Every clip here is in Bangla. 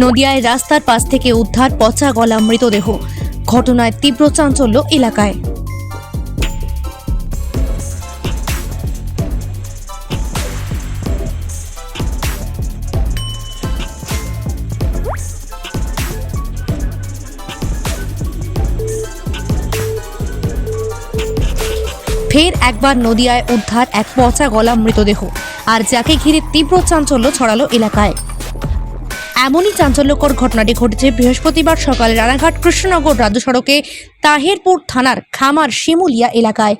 নদিয়ায় রাস্তার পাশ থেকে উদ্ধার পচা গলা মৃতদেহ। ঘটনায় তীব্র চাঞ্চল্য এলাকায়। ফের একবার নদিয়ায় উদ্ধার এক পচা গলা মৃতদেহ, আর যাকে ঘিরে তীব্র চাঞ্চল্য ছড়ালো এলাকায়। এমনই চাঞ্চল্যকর ঘটনাটি ঘটেছে বৃহস্পতিবার সকালে রানাঘাট কৃষ্ণনগর রাজ্য সড়কে তাহেরপুর থানার খামার শিমুলিয়া এলাকায়।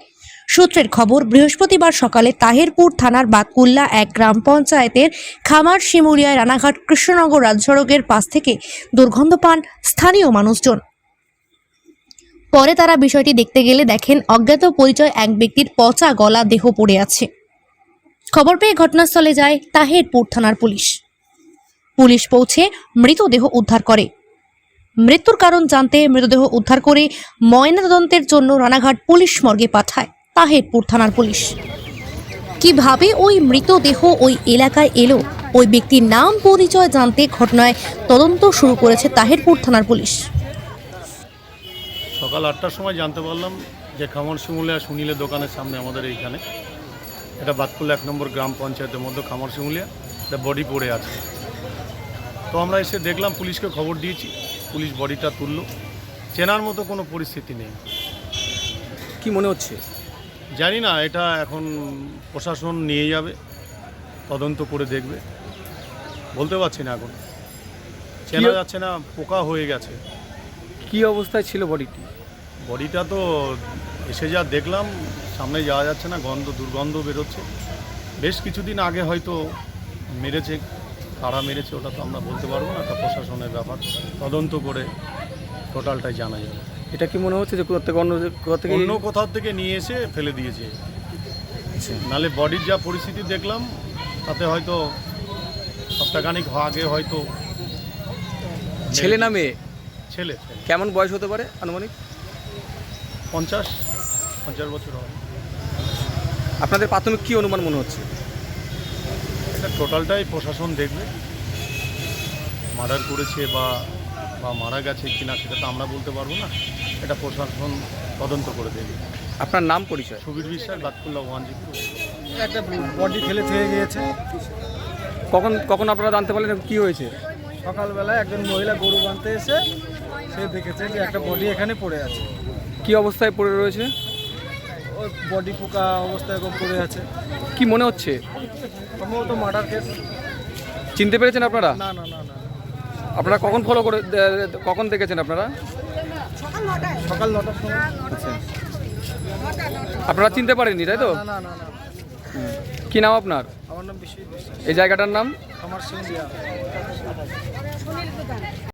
সূত্রের খবর, বৃহস্পতিবার সকালে তাহেরপুর থানার বাতকুল্লা এক গ্রাম পঞ্চায়েতের খামার শিমুলিয়ায় রানাঘাট কৃষ্ণনগর রাজ্য সড়কের পাশ থেকে দুর্গন্ধ পান স্থানীয় মানুষজন। পরে তারা বিষয়টি দেখতে গেলে দেখেন অজ্ঞাত পরিচয় এক ব্যক্তির পচা গলা দেহ পড়ে আছে। খবর পেয়ে ঘটনাস্থলে যায় তাহেরপুর থানার পুলিশ। পুলিশ পৌঁছে মৃতদেহ উদ্ধার করে। মৃত্যুর কারণ জানতে মৃতদেহ উদ্ধার করে ময়নাতদন্তের জন্য রানাঘাট পুলিশ মর্গে পাঠায় তাহেরপুর থানার পুলিশ। কিভাবে ওই মৃতদেহ ওই এলাকায় এলো, ওই ব্যক্তির নাম পরিচয় জানতে ঘটনায় তদন্ত শুরু করেছে তাহেরপুর থানার পুলিশ। সকাল 8টার সময় জানতে পারলাম যে খামার শিমুলিয়া সুনীলের দোকানের সামনে আমাদের এইখানে এটা বাতকুল্লা 1 নম্বর গ্রাম পঞ্চায়েতের মধ্যে খামার শিমুলিয়া একটা বডি পড়ে আছে। তো আমরা এসে দেখলাম, পুলিশকে খবর দিয়েছি, পুলিশ বডিটা তুললো। চেনার মতো কোনো পরিস্থিতি নেই। কি মনে হচ্ছে? জানি না, এটা এখন প্রশাসন নিয়ে যাবে, তদন্ত করে দেখবে। বলতে পারছি না, এখন চেনা যাচ্ছে না, পোকা হয়ে গেছে। কি অবস্থায় ছিল বডিটি? বডিটা তো এসে যা দেখলাম, সামনে যাওয়া যাচ্ছে না, দুর্গন্ধ বেরোচ্ছে। বেশ কিছুদিন আগে হয়তো মেরেছে, কারা মেরেছে ওটা তো আমরা বলতে পারবো না, এটা প্রশাসনের ব্যাপার। তদন্ত করে টোটালটাই জানা যাবে। এটা কি মনে হচ্ছে যে অন্য কোথাও থেকে নিয়ে এসে ফেলে দিয়েছে? নালে বডির যা পরিস্থিতি দেখলাম, তাতে হয়তো সপ্তাহখানিক আগে হয়তো। ছেলে না মেয়ে? ছেলে। কেমন বয়স হতে পারে আনুমানিক? 50 বছর হবে। আপনাদের প্রাথমিক কি অনুমান মনে হচ্ছে? এটা টোটালটাই প্রশাসন দেখবে। মার্ডার করেছে বা মারা গেছে কিনা সেটা তো আমরা বলতে পারবো না, এটা প্রশাসন তদন্ত করে দেবে। আপনার নাম পরিচয়? সুবীর বিশ্বাস, বাতকুল্লা 1 জি। একটা বডি ফেলে থেকে গিয়েছে। কখন আপনারা জানতে পারলেন কি হয়েছে? সকালবেলায় একজন মহিলা গরু বাঁধতে এসে সে দেখেছে যে একটা বডি এখানে পড়ে আছে। কি অবস্থায় পড়ে রয়েছে? ওই বডি পোকা অবস্থায় পড়ে আছে। কি মনে হচ্ছে? সম্ভবত মার্ডার কেস। চিনতে পেরেছেন আপনারা? না না না না। আপনারা কখন দেখেছেন আপনারা? সকাল 9টার সময়। আচ্ছা, আপনারা চিনতে পারেননি তাই তো? না না না না। কি নাম আপনার? আমার নাম বিশ্বজিৎ বিশ্বাস। এই জায়গাটার নাম? আমার সিংহ